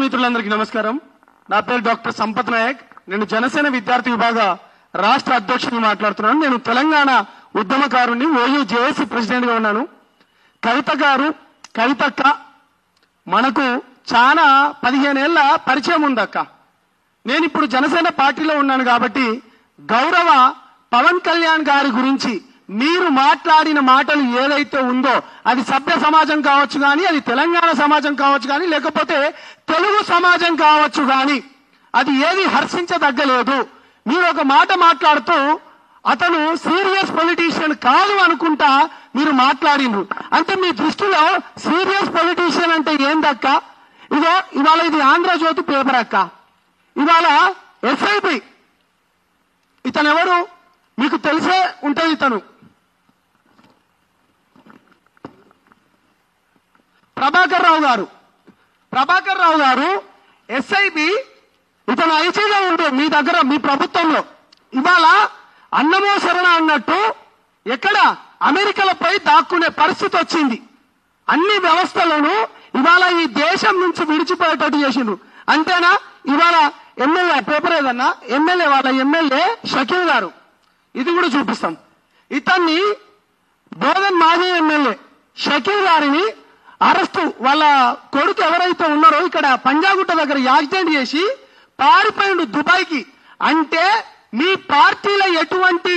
మిత్రులందరికీ నమస్కారం. నా పేరు డాక్టర్ సంపత్ నాయక్. నేను జనసేన విద్యార్థి విభాగ రాష్ట్ర అధ్యక్షుడిని మాట్లాడుతున్నాను. నేను తెలంగాణ ఉద్యమకారుని, ఓయూ జేఏసీ ప్రెసిడెంట్ గా ఉన్నాను. కవితక్క మనకు చాలా 15 ఏళ్ల పరిచయం ఉందక్క. నేను ఇప్పుడు జనసేన పార్టీలో ఉన్నాను కాబట్టి గౌరవ పవన్ కళ్యాణ్ గారి గురించి మీరు మాట్లాడిన మాటలు ఏదైతే ఉందో అది సభ్య సమాజం కావచ్చు కానీ, అది తెలంగాణ సమాజం కావచ్చు కానీ, లేకపోతే తెలుగు సమాజం కావచ్చు కానీ, అది ఏది హర్షించదగ్గలేదు. మీరు ఒక మాట మాట్లాడుతూ అతను సీరియస్ పొలిటీషియన్ కాదు అనుకుంటా మీరు మాట్లాడిండ్రు. అంటే మీ దృష్టిలో సీరియస్ పొలిటీషియన్ అంటే ఏందక్క? ఇదో ఇవాళ ఇది ఆంధ్రజ్యోతి పేపర్ అక్క. ఇవాళ ఎస్ఐబి ఇతను ఎవరు మీకు తెలిసే ఉంటుంది. ఇతను ప్రభాకర్ రావు గారు ఎస్ఐబి. ఇతను ఐజీగా ఉండే మీ దగ్గర మీ ప్రభుత్వంలో. ఇవాళ అన్నమో శరణ అన్నట్టు ఎక్కడ అమెరికాలపై దాక్కునే పరిస్థితి వచ్చింది. అన్ని వ్యవస్థలను ఇవాళ ఈ దేశం నుంచి విడిచిపోయేటట్టు చేసిండ్రు. అంతేనా? ఇవాళ ఎమ్మెల్యే పేపర్ ఏదన్నా ఎమ్మెల్యే షకీల్ గారు, ఇది కూడా చూపిస్తాం. ఇతన్ని బోధన్ మాజీ ఎమ్మెల్యే షకీల్ గారిని అరెస్టు, వాళ్ళ కొడుకు ఎవరైతే ఉన్నారో ఇక్కడ పంజాగుట్ట దగ్గర యాక్సిడెంట్ చేసి పారిపోయిండు దుబాయ్కి. అంటే మీ పార్టీలో ఎటువంటి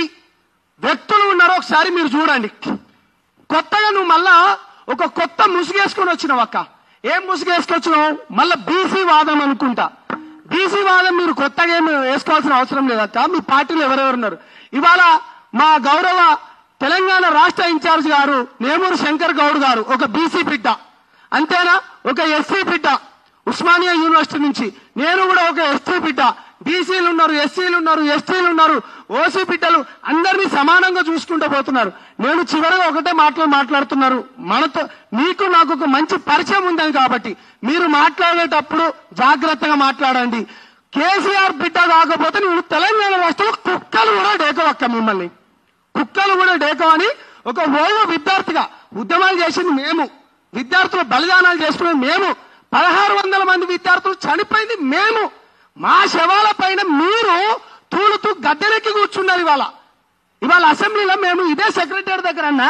వ్యక్తులు ఉన్నారో ఒకసారి మీరు చూడండి. కొత్తగా నువ్వు మళ్ళా ఒక కొత్త ముసుగేసుకొని వచ్చినావు అక్క. ఏం ముసుగేసుకొచ్చినావు? మళ్ళా బీసీ వాదం అనుకుంటా. బీసీ వాదం మీరు కొత్తగా ఏమి వేసుకోవాల్సిన అవసరం లేదక్క. మీ పార్టీలో ఎవరెవరున్నారు? ఇవాళ మా గౌరవ తెలంగాణ రాష్ట్ర ఇన్ఛార్జ్ గారు నేమూరు శంకర్ గౌడ్ గారు ఒక బీసీ బిడ్డ, అంతేనా? ఒక ఎస్సీ బిడ్డ ఉస్మానియా యూనివర్సిటీ నుంచి. నేను కూడా ఒక ఎస్సీ బిడ్డ. బీసీలు ఉన్నారు, ఎస్సీలు ఉన్నారు, ఎస్టీలు ఉన్నారు, ఓసీ బిడ్డలు అందరినీ సమానంగా చూసుకుంటూ పోతున్నారు. నేను చివరిగా ఒకటే మాట్లాడుతున్నారు. మనతో మీకు నాకు ఒక మంచి పరిచయం ఉందని కాబట్టి మీరు మాట్లాడేటప్పుడు జాగ్రత్తగా మాట్లాడండి. కేసీఆర్ బిడ్డ కాకపోతే నువ్వు తెలంగాణ రాష్ట్రంలో కుక్కలు కూడా డేకవక్క. మిమ్మల్ని కుక్కలు కూడా డేకవని ఒక ఓయూ విద్యార్థిగా ఉద్యమాలు చేసింది మేము, విద్యార్థులు బలిదానాలు చేసుకునేది మేము, 1600 మంది విద్యార్థులు చనిపోయింది మేము. మా శవాల పైన మీరు తూలుతూ గద్దెనెక్కి కూర్చున్నారు. ఇవాళ అసెంబ్లీలో మేము ఇదే సెక్రటరీ దగ్గర అన్నా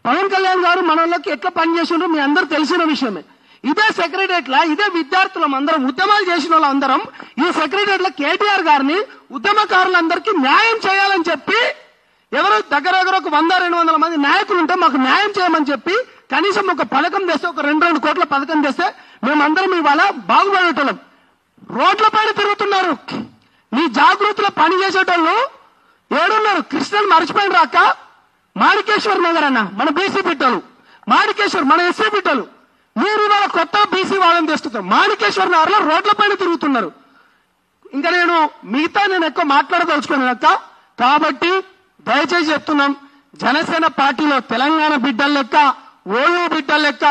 పవన్ కళ్యాణ్ గారు మనలోకి ఎట్లా పనిచేసిండ్రో మీ అందరూ తెలిసిన విషయమే. ఇదే సెక్రటరీలో ఇదే విద్యార్థులం అందరం ఉద్యమాలు చేసిన వాళ్ళందరం ఈ సెక్రటరీలో కేటీఆర్ గారిని ఉద్యమకారులందరికీ న్యాయం చేయాలని చెప్పి ఎవరు దగ్గర ఒక 100-200 మంది నాయకులు ఉంటే మాకు న్యాయం చేయమని చెప్పి కనీసం ఒక పథకం తెస్తే, ఒక 2 కోట్ల పథకం తెస్తే మేమందరం ఇవాళ బాగుపడేటోళ్ళం. రోడ్ల పైన తిరుగుతున్నారు. నీ జాగృతిలో పని చేసేటోళ్ళు ఏడున్నారు? కృష్ణను మర్చిపోయిన రాక మాణికేశ్వర్ నగర్ అన్న మన బీసీ బిడ్డలు, మాణికేశ్వర్ మన ఎస్సీ బిడ్డలు. మీరు ఇవాళ కొత్త బీసీ వాదం తెస్తున్నారు. మాణికేశ్వర్ నగర్ లో రోడ్ల పైన తిరుగుతున్నారు. ఇంకా నేను ఎక్కువ మాట్లాడదలుచుకున్నాను అక్క. కాబట్టి దయచేసి చెప్తున్నాం, జనసేన పార్టీలో తెలంగాణ బిడ్డల లెక్క, ఓయూ బిడ్డల లెక్క,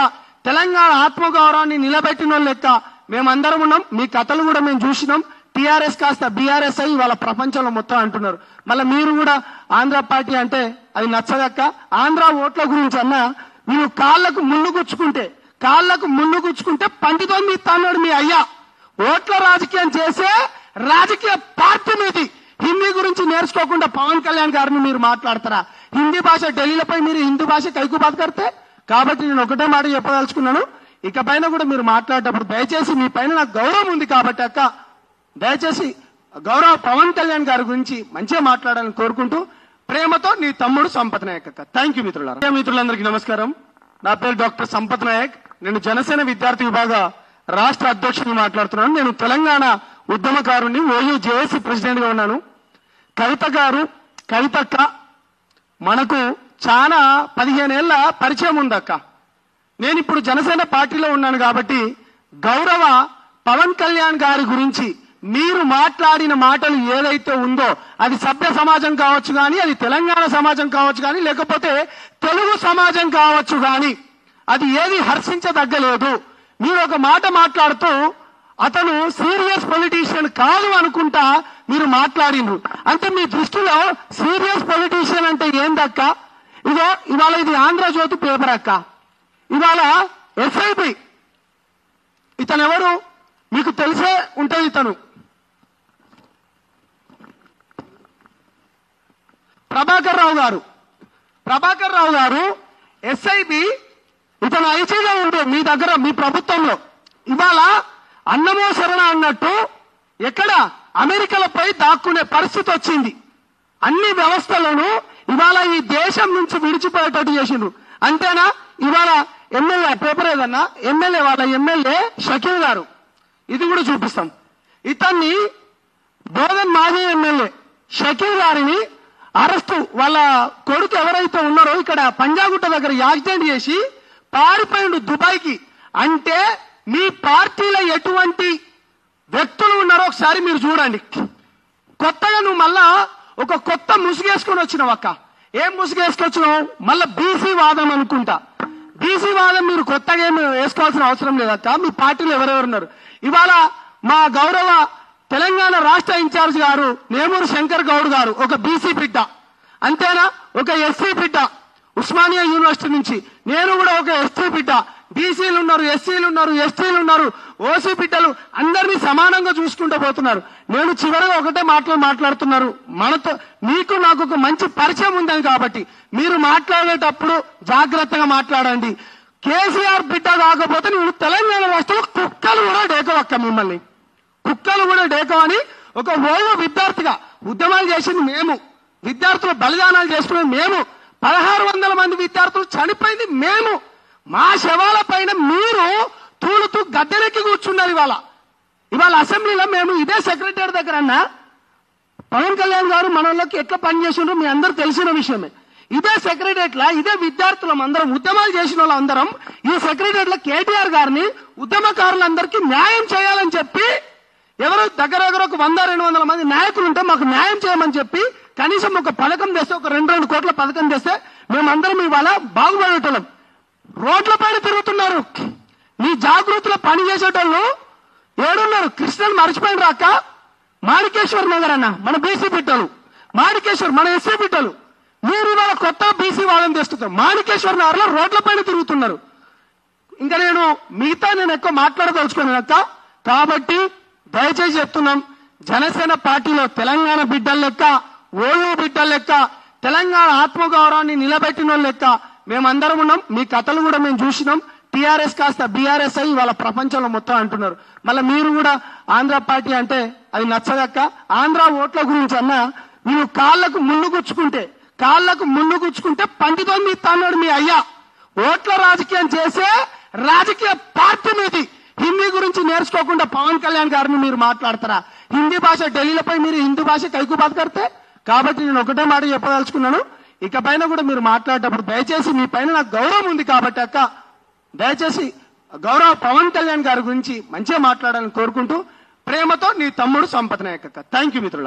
తెలంగాణ ఆత్మగౌరవాన్ని నిలబెట్టిన లెక్క మేమందరం ఉన్నాం. మీ కథలు కూడా మేము చూసినాం. టీఆర్ఎస్ కాస్త బీఆర్ఎస్ అయ్యి వాళ్ళ ప్రపంచంలో మొత్తం అంటున్నారు. మళ్ళీ మీరు కూడా ఆంధ్ర పార్టీ అంటే అది నచ్చదక్క. ఆంధ్ర ఓట్ల గురించి అన్నా మీరు కాళ్లకు ముళ్ళు గుచ్చుకుంటే పండితో మీ తన్నాడు మీ అయ్యా. ఓట్ల రాజకీయం చేసే రాజకీయ పార్టీ మీది. హిందీ గురించి నేర్చుకోకుండా పవన్ కళ్యాణ్ గారిని మీరు మాట్లాడతారా? హిందీ భాష ఢిల్లీలపై మీరు హిందీ భాష కైకు బాత్ కడితే. కాబట్టి నేను ఒకటే మాట చెప్పదలుచుకున్నాను. ఇక పైన కూడా మీరు మాట్లాడేటప్పుడు దయచేసి మీ పైన నాకు గౌరవం ఉంది కాబట్టి అక్క, దయచేసి గౌరవ పవన్ కళ్యాణ్ గారి గురించి మంచిగా మాట్లాడాలని కోరుకుంటూ ప్రేమతో నీ తమ్ముడు సంపత్ నాయక్ అక్క. థ్యాంక్ యూ మిత్రులారా. మిత్రులందరికీ నమస్కారం. నా పేరు డాక్టర్ సంపత్ నాయక్. నేను జనసేన విద్యార్థి విభాగ రాష్ట్ర అధ్యక్షుడిని మాట్లాడుతున్నాను. నేను తెలంగాణ ఉద్యమకారుని, ఓయూ జేఏసీ ప్రెసిడెంట్ గా ఉన్నాను. కవితక్క మనకు చాలా 15 ఏళ్ల పరిచయం ఉందక్క. నేను ఇప్పుడు జనసేన పార్టీలో ఉన్నాను కాబట్టి గౌరవ పవన్ కళ్యాణ్ గారి గురించి మీరు మాట్లాడిన మాటలు ఏదైతే ఉందో అది సభ్య సమాజం కావచ్చు కానీ, అది తెలంగాణ సమాజం కావచ్చు కానీ, లేకపోతే తెలుగు సమాజం కావచ్చు కానీ, అది ఏది హర్షించదగ్గలేదు. మీరు ఒక మాట మాట్లాడుతూ అతను సీరియస్ పొలిటీషియన్ కాదు అనుకుంటా మీరు మాట్లాడిండ్రు. అంటే మీ దృష్టిలో సీరియస్ పొలిటీషియన్ అంటే ఏందక్క? ఇవాళ ఇది ఆంధ్రజ్యోతి పేపర్ అక్క. ఇవాళ ఎస్ఐబి ఇతను ఎవరు మీకు తెలిసే ఉంటుంది. ఇతను ప్రభాకర్ రావు గారు ఎస్ఐబి ఇతను ఐజీగా ఉండే మీ దగ్గర మీ ప్రభుత్వంలో ఇవాళ అన్నమో శరణ అన్నట్టు ఎక్కడ అమెరికాలపై దాక్కునే పరిస్థితి వచ్చింది. అన్ని వ్యవస్థలను ఇవాళ ఈ దేశం నుంచి విడిచిపోయేటట్టు చేసిండ్రు. అంతేనా? ఇవాళ ఎమ్మెల్యే పేపర్ ఏదన్నా వాళ్ళ ఎమ్మెల్యే షకీల్ గారు, ఇది కూడా చూపిస్తాం. ఇతన్ని బోధన్ మాజీ ఎమ్మెల్యే షకీల్ గారిని అరెస్టు వాళ్ళ కొడుకు ఎవరైతే ఉన్నారో ఇక్కడ పంజాగుట్ట దగ్గర యాక్సిడెంట్ చేసి పారిపోయిండు దుబాయ్కి. అంటే మీ పార్టీలో ఎటువంటి వ్యక్తులు ఉన్నారో ఒకసారి మీరు చూడండి. కొత్తగా నువ్వు మళ్ళా ఒక కొత్త ముసుగేసుకొని వచ్చినావు అక్క. ఏం ముసుగేసుకొచ్చినావు? మళ్ళా బీసీ వాదం అనుకుంటా. బీసీ వాదం మీరు కొత్తగా ఏమి వేసుకోవాల్సిన అవసరం లేదక్క. మీ పార్టీలో ఎవరెవరున్నారు? ఇవాళ మా గౌరవ తెలంగాణ రాష్ట్ర ఇన్ఛార్జ్ గారు నేమూరు శంకర్ గౌడ్ గారు ఒక బీసీ బిడ్డ, అంతేనా? ఒక ఎస్సీ బిడ్డ ఉస్మానియా యూనివర్సిటీ నుంచి. నేను కూడా ఒక ఎస్సీ బిడ్డ. బీసీలు ఉన్నారు, ఎస్సీలు ఉన్నారు, ఎస్టీలు ఉన్నారు, ఓసీ బిడ్డలు అందరినీ సమానంగా చూసుకుంటూ పోతున్నారు. నేను చివరిగా ఒకటే మాట్లాడుతున్నారు. మనతో మీకు నాకు ఒక మంచి పరిచయం ఉందని కాబట్టి మీరు మాట్లాడేటప్పుడు జాగ్రత్తగా మాట్లాడండి. కేసీఆర్ బిడ్డ కాకపోతే నువ్వు తెలంగాణ రాష్ట్రంలో కుక్కలు కూడా డేకవక్క. మిమ్మల్ని కుక్కలు కూడా డేకవని ఒక ఓయో విద్యార్థిగా ఉద్యమాలు చేసింది మేము, విద్యార్థులు బలిదానాలు చేసుకునేది మేము, 1600 మంది విద్యార్థులు చనిపోయింది మేము. మా శవాల పైన మీరు తూలుతూ గద్దెనెక్కి కూర్చున్నారు. ఇవాళ అసెంబ్లీలో మేము ఇదే సెక్రటరీ దగ్గర అన్నా పవన్ కళ్యాణ్ గారు మనలోకి ఎట్లా పనిచేసిండ్రో మీ అందరూ తెలిసిన విషయమే. ఇదే సెక్రటరీలో ఇదే విద్యార్థులం అందరం ఉద్యమాలు చేసిన వాళ్ళందరం ఈ సెక్రటరీలో కేటీఆర్ గారిని ఉద్యమకారులందరికీ న్యాయం చేయాలని చెప్పి ఎవరు దగ్గర ఒక 100-200 మంది నాయకులు ఉంటే మాకు న్యాయం చేయమని చెప్పి కనీసం ఒక పథకం తెస్తే, ఒక 2 కోట్ల పథకం తెస్తే మేమందరం ఇవాళ బాగుపడేటోళ్ళం. రోడ్ల పైన తిరుగుతున్నారు. మీ జాగృతిలో పని చేసేటోళ్ళు ఏడున్నారు? కృష్ణని మర్చిపోయిన రాక మాణికేశ్వర్ నగర్ అన్న మన బీసీ బిడ్డలు, మాణికేశ్వర్ మన ఎస్సీ బిడ్డలు. మీరు ఇవాళ కొత్త బీసీ వాదం తెస్తున్నారు. మాణికేశ్వర్ నగర్ లో రోడ్ల పైన తిరుగుతున్నారు. ఇంకా నేను ఎక్కువ మాట్లాడదలుచుకున్నాను అక్క. కాబట్టి దయచేసి చెప్తున్నాం, జనసేన పార్టీలో తెలంగాణ బిడ్డల లెక్క, ఓయూ బిడ్డల లెక్క, తెలంగాణ ఆత్మగౌరవాన్ని నిలబెట్టిన లెక్క మేమందరం ఉన్నాం. మీ కథలు కూడా మేము చూసినాం. టీఆర్ఎస్ కాస్త బీఆర్ఎస్ అయ్యి వాళ్ళ ప్రపంచంలో మొత్తం అంటున్నారు. మళ్ళీ మీరు కూడా ఆంధ్ర పార్టీ అంటే అది నచ్చదక్క. ఆంధ్ర ఓట్ల గురించి అన్నా మీరు కాళ్లకు ముళ్ళు గుచ్చుకుంటే పంటితో మీ తన్నాడు మీ అయ్యా. ఓట్ల రాజకీయం చేసే రాజకీయ పార్టీ మీది. హిందీ గురించి నేర్చుకోకుండా పవన్ కళ్యాణ్ గారిని మీరు మాట్లాడతారా? హిందీ భాష ఢిల్లీలపై మీరు హిందీ భాష కైకు బాత్ కడితే. కాబట్టి నేను ఒకటే మాట చెప్పదలుచుకున్నాను, ఇకపైన కూడా మీరు మాట్లాడేటప్పుడు దయచేసి మీ పైన నాకు గౌరవం ఉంది కాబట్టి అక్క, దయచేసి గౌరవ పవన్ కళ్యాణ్ గారి గురించి మంచిగా మాట్లాడాలని కోరుకుంటూ ప్రేమతో నీ తమ్ముడు సంపత్ నాయక్ అక్క. థ్యాంక్ యూ మిత్రులారా.